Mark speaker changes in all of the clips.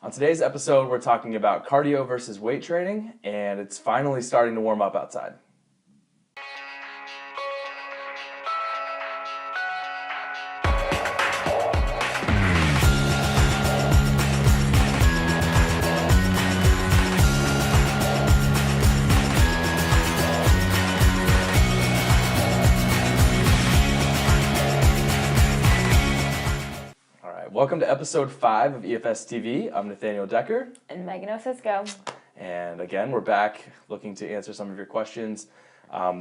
Speaker 1: On today's episode, we're talking about cardio versus weight training, and it's finally starting to warm up outside. Welcome to episode 5 of EFS TV. I'm Nathaniel Decker.
Speaker 2: And Megan Osisco.
Speaker 1: And again, we're back looking to answer some of your questions.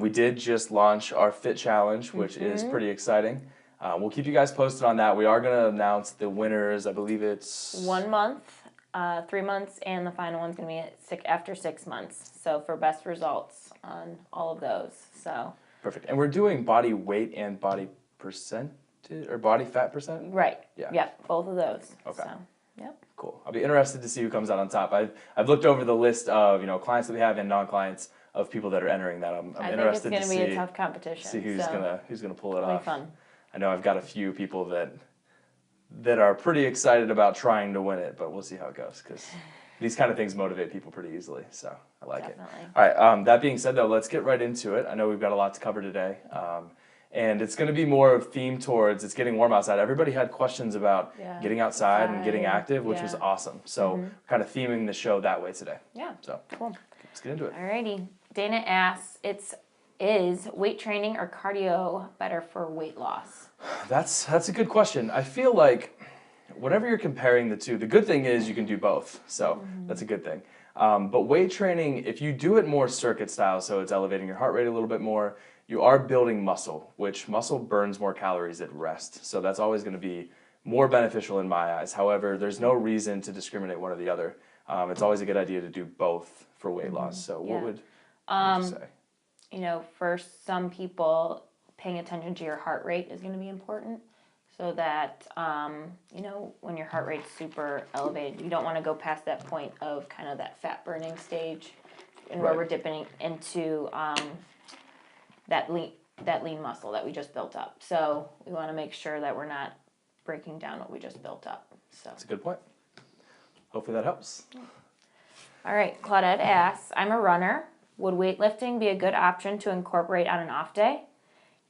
Speaker 1: We did just launch our Fit Challenge, which is pretty exciting. We'll keep you guys posted on that. We are going to announce the winners. I believe it's
Speaker 2: 1 month, 3 months, and the final one's going to be after 6 months. So for best results on all of those. So
Speaker 1: perfect. And we're doing body weight and body percent. Or body fat percent?
Speaker 2: Right. Yeah. Yep. Both of those.
Speaker 1: Okay.
Speaker 2: So, yep.
Speaker 1: Cool. I'll be interested to see who comes out on top. I've looked over the list of clients that we have and non-clients of people that are entering that. I'm interested to see.
Speaker 2: I think it's going to be a tough competition.
Speaker 1: See who's gonna pull it off.
Speaker 2: It'll be fun.
Speaker 1: I know I've got a few people that are pretty excited about trying to win it, but we'll see how it goes because these kind of things motivate people pretty easily. So I like it. All right. That being said, though, let's get right into it. I know we've got a lot to cover today. And it's going to be more of themed towards it's getting warm outside. Everybody had questions about getting outside and getting active, which was awesome. So we're kind of theming the show that way today.
Speaker 2: Yeah.
Speaker 1: So
Speaker 2: cool.
Speaker 1: Let's get into it.
Speaker 2: Alrighty. Dana asks, is weight training or cardio better for weight loss?
Speaker 1: That's a good question. I feel like whenever you're comparing the two, the good thing is you can do both. So that's a good thing. But weight training, if you do it more circuit style, so it's elevating your heart rate a little bit more, you are building muscle, which muscle burns more calories at rest. So that's always going to be more beneficial in my eyes. However, there's no reason to discriminate one or the other. It's always a good idea to do both for weight loss. So what would you say?
Speaker 2: For some people, paying attention to your heart rate is going to be important. So that, when your heart rate's super elevated, you don't want to go past that point of kind of that fat burning stage and where we're dipping into that lean muscle that we just built up. So we want to make sure that we're not breaking down what we just built up. So
Speaker 1: that's a good point. Hopefully that helps.
Speaker 2: All right, Claudette asks, I'm a runner. Would weightlifting be a good option to incorporate on an off day?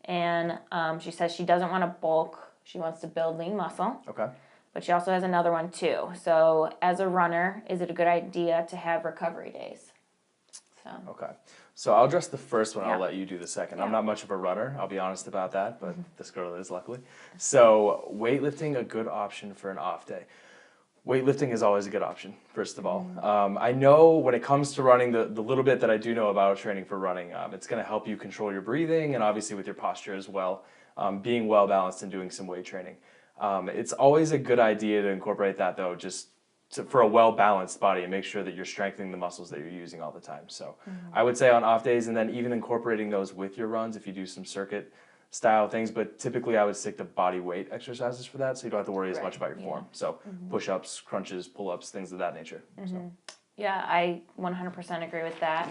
Speaker 2: And she says she doesn't want to bulk. She wants to build lean muscle. Okay. But she also has another one too. So as a runner, is it a good idea to have recovery days?
Speaker 1: Okay. So I'll address the first one. I'll let you do the second. I'm not much of a runner. I'll be honest about that, but this girl is, luckily. So weightlifting, a good option for an off day. Weightlifting is always a good option, first of all. I know when it comes to running, the little bit that I do know about training for running, it's going to help you control your breathing and obviously with your posture as well, being well balanced and doing some weight training. It's always a good idea to incorporate that, though, for a well-balanced body and make sure that you're strengthening the muscles that you're using all the time. So I would say on off days and then even incorporating those with your runs if you do some circuit style things, but typically I would stick to body weight exercises for that so you don't have to worry as much about your form. So push-ups, crunches, pull-ups, things of that nature. So.
Speaker 2: Yeah, I 100% agree with that.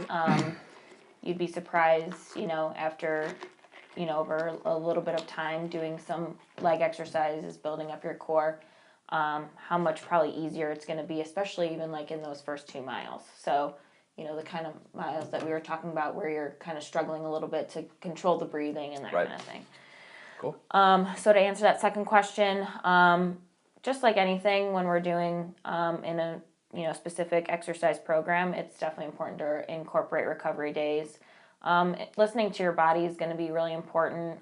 Speaker 2: You'd be surprised, after, over a little bit of time doing some leg exercises, building up your core, how much probably easier it's going to be, especially even like in those first 2 miles. So, the kind of miles that we were talking about where you're kind of struggling a little bit to control the breathing and that kind of thing.
Speaker 1: Cool.
Speaker 2: So to answer that second question, just like anything when we're doing in a specific exercise program, it's definitely important to incorporate recovery days. Listening to your body is going to be really important.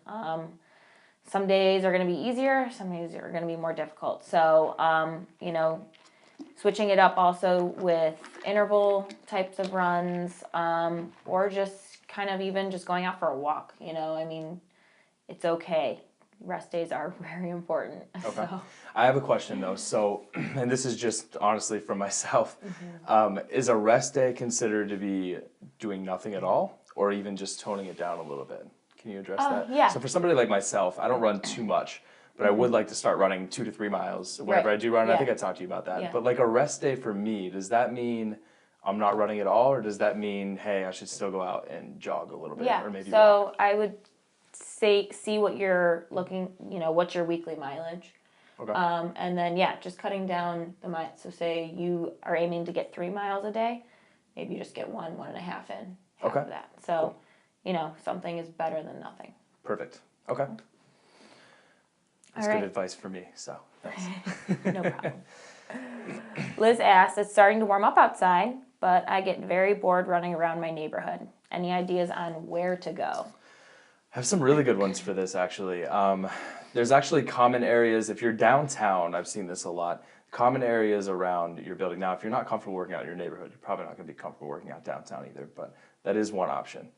Speaker 2: Some days are going to be easier, some days are going to be more difficult. So, switching it up also with interval types of runs, or just kind of even just going out for a walk, it's okay. Rest days are very important.
Speaker 1: Okay. So. I have a question though. So, and this is just honestly from myself, is a rest day considered to be doing nothing at all or even just toning it down a little bit? Can you address that?
Speaker 2: Yeah.
Speaker 1: So for somebody like myself, I don't run too much, but I would like to start running 2 to 3 miles whenever I do run. I think I talked to you about that. Yeah. But like a rest day for me, does that mean I'm not running at all, or does that mean, hey, I should still go out and jog a little bit, or maybe walk?
Speaker 2: I would see what you're looking, what's your weekly mileage.
Speaker 1: Okay.
Speaker 2: And then, yeah, just cutting down the miles. So say you are aiming to get 3 miles a day, maybe you just get 1.5 in, half
Speaker 1: Okay.
Speaker 2: of that. So, something is better than nothing.
Speaker 1: Perfect. Okay. That's good advice for me, so thanks.
Speaker 2: No problem. Liz asks, it's starting to warm up outside, but I get very bored running around my neighborhood. Any ideas on where to go?
Speaker 1: I have some really good ones for this, actually. There's actually common areas. If you're downtown, I've seen this a lot. Common areas around your building. Now, if you're not comfortable working out in your neighborhood, you're probably not going to be comfortable working out downtown either, but that is one option.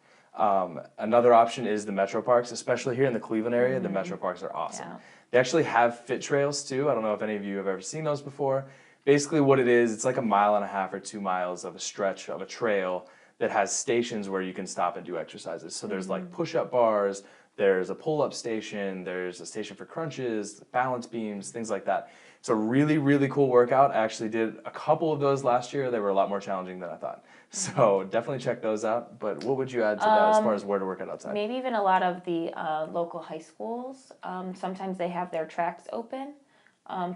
Speaker 1: Another option is the metro parks, especially here in the Cleveland area. The metro parks are awesome.
Speaker 2: Yeah.
Speaker 1: They actually have fit trails too. I don't know if any of you have ever seen those before. Basically what it is, it's like 1.5 miles or 2 miles of a stretch of a trail that has stations where you can stop and do exercises. So there's like push-up bars, there's a pull-up station, there's a station for crunches, balance beams, things like that. It's a really, really cool workout. I actually did a couple of those last year. They were a lot more challenging than I thought. So definitely check those out. But what would you add to that as far as where to work out outside?
Speaker 2: Maybe even a lot of the local high schools. Sometimes they have their tracks open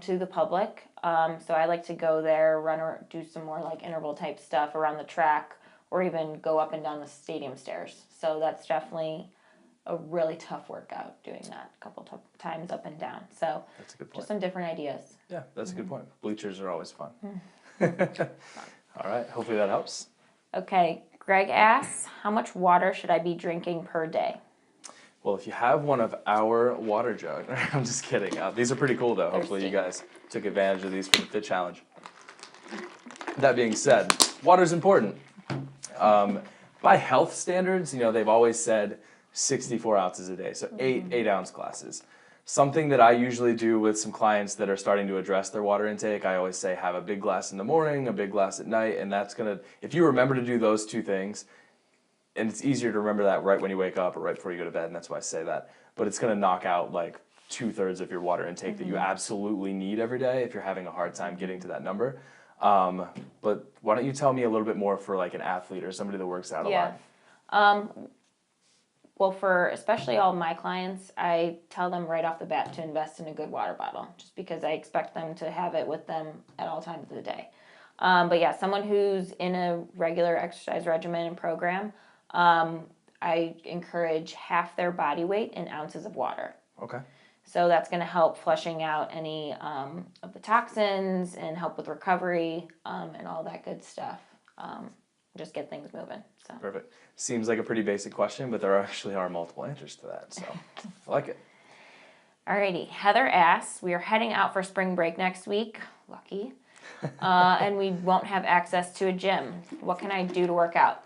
Speaker 2: to the public. So I like to go there, run or do some more like interval type stuff around the track, or even go up and down the stadium stairs. So that's definitely a really tough workout, doing that a couple times up and down. So
Speaker 1: That's a good point.
Speaker 2: just some different ideas.
Speaker 1: Yeah, that's a good point. Bleachers are always fun. All right, hopefully that helps.
Speaker 2: Okay, Greg asks, how much water should I be drinking per day?
Speaker 1: Well, if you have one of our water jugs, I'm just kidding. These are pretty cool though. Hopefully you guys took advantage of these for the Fit Challenge. That being said, water's important. By health standards, they've always said 64 ounces a day, so 8-ounce glasses. Something that I usually do with some clients that are starting to address their water intake, I always say have a big glass in the morning, a big glass at night, and that's gonna, if you remember to do those two things, and it's easier to remember that right when you wake up or right before you go to bed, and that's why I say that, but it's gonna knock out like 2/3 of your water intake that you absolutely need every day if you're having a hard time getting to that number. But why don't you tell me a little bit more for like an athlete or somebody that works out a lot?
Speaker 2: Well, for especially all my clients, I tell them right off the bat to invest in a good water bottle, just because I expect them to have it with them at all times of the day. But yeah, someone who's in a regular exercise regimen and program, I encourage half their body weight in ounces of water.
Speaker 1: Okay.
Speaker 2: So that's going to help flushing out any of the toxins and help with recovery and all that good stuff. Just get things moving. So.
Speaker 1: Perfect. Seems like a pretty basic question, but there actually are multiple answers to that, so I like it.
Speaker 2: Alrighty, Heather asks, we are heading out for spring break next week, lucky, and we won't have access to a gym. What can I do to work out?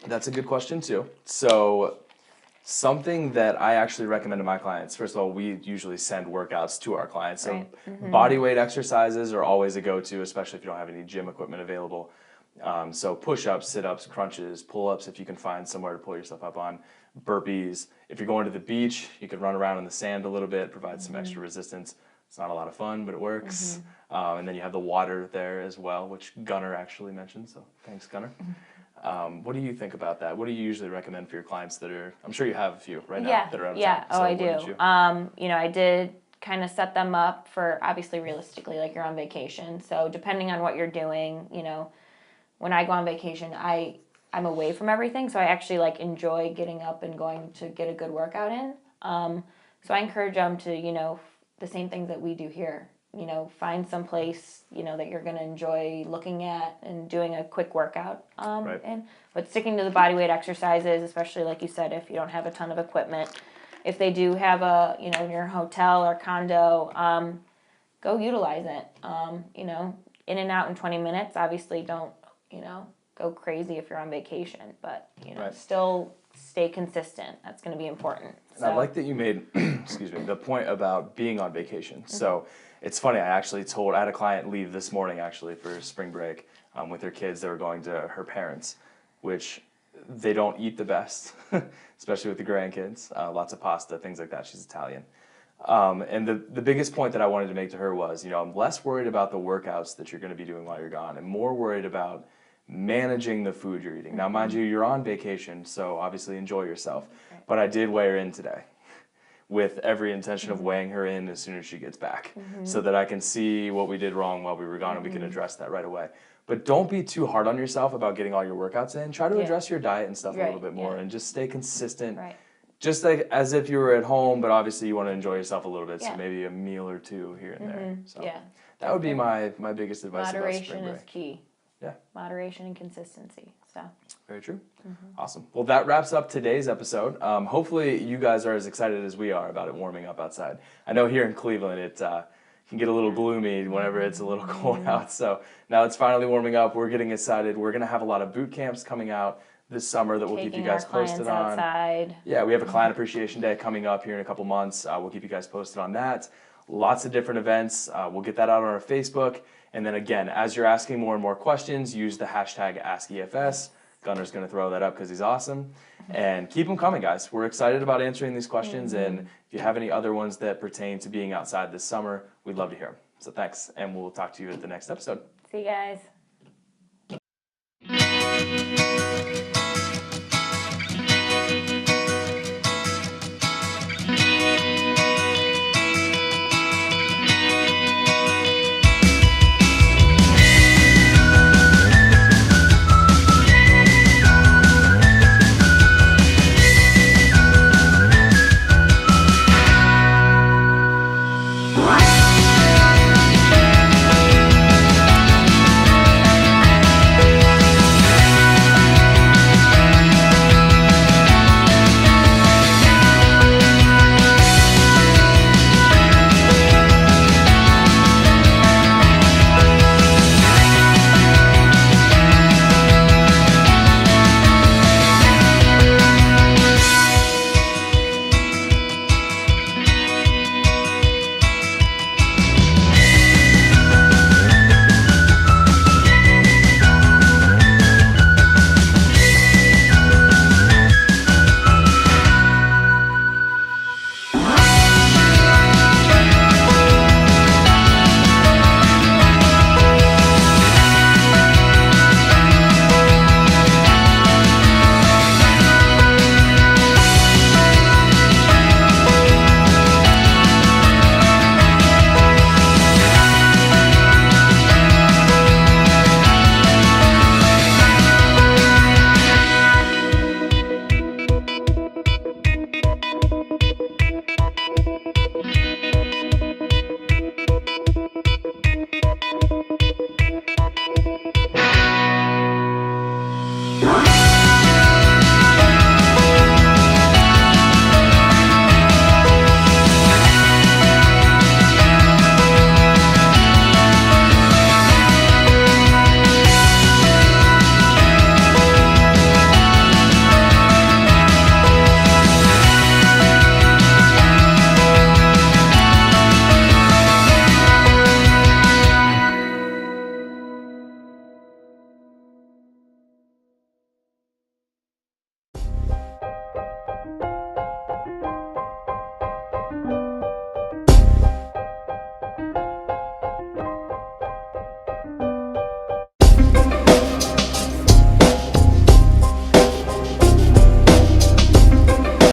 Speaker 1: That's a good question too. So something that I actually recommend to my clients, first of all, we usually send workouts to our clients. So body weight exercises are always a go-to, especially if you don't have any gym equipment available. So push-ups, sit-ups, crunches, pull-ups if you can find somewhere to pull yourself up on, burpees. If you're going to the beach, you could run around in the sand a little bit, provide some extra resistance. It's not a lot of fun, but it works. And then you have the water there as well, which Gunnar actually mentioned, so thanks, Gunnar. What do you think about that? What do you usually recommend for your clients that are, I'm sure you have a few right now that are out of town.
Speaker 2: Oh, I do. I did kind of set them up for, obviously realistically, like you're on vacation. So depending on what you're doing, when I go on vacation, I'm away from everything, so I actually enjoy getting up and going to get a good workout in. So I encourage them to, the same things that we do here. Find some place, that you're going to enjoy looking at and doing a quick workout. But sticking to the body weight exercises, especially like you said, if you don't have a ton of equipment. If they do have in your hotel or condo, go utilize it. In and out in 20 minutes. Obviously, don't go crazy if you're on vacation, but still stay consistent. That's going to be important.
Speaker 1: And I like that you made, excuse me, the point about being on vacation. So it's funny, I had a client leave this morning actually for spring break with her kids. They were going to her parents, which they don't eat the best, especially with the grandkids. Lots of pasta, things like that. She's Italian. And the biggest point that I wanted to make to her was, I'm less worried about the workouts that you're going to be doing while you're gone and more worried about managing the food you're eating. Now, mind you, you're on vacation, so obviously enjoy yourself. But I did weigh her in today. with every intention of weighing her in as soon as she gets back, so that I can see what we did wrong while we were gone and we can address that right away. But don't be too hard on yourself about getting all your workouts in. Try to address your diet and stuff a little bit more and just stay consistent. Just like as if you were at home, but obviously you want to enjoy yourself a little bit, so maybe a meal or two here and there. So that would be my biggest advice about spring break.
Speaker 2: Moderation is key.
Speaker 1: Yeah.
Speaker 2: Moderation and consistency. So.
Speaker 1: Very true. Awesome. Well, that wraps up today's episode. Hopefully you guys are as excited as we are about it warming up outside. I know here in Cleveland it can get a little gloomy whenever it's a little cold out. So now it's finally warming up. We're getting excited. We're going to have a lot of boot camps coming out this summer that we'll keep you guys posted on.
Speaker 2: Outside.
Speaker 1: Yeah, we have a Client Appreciation Day coming up here in a couple months. We'll keep you guys posted on that. Lots of different events. We'll get that out on our Facebook. And then again, as you're asking more and more questions, use the hashtag AskEFS. Gunner's going to throw that up because he's awesome. And keep them coming, guys. We're excited about answering these questions. And if you have any other ones that pertain to being outside this summer, we'd love to hear them. So thanks, and we'll talk to you at the next episode.
Speaker 2: See you guys.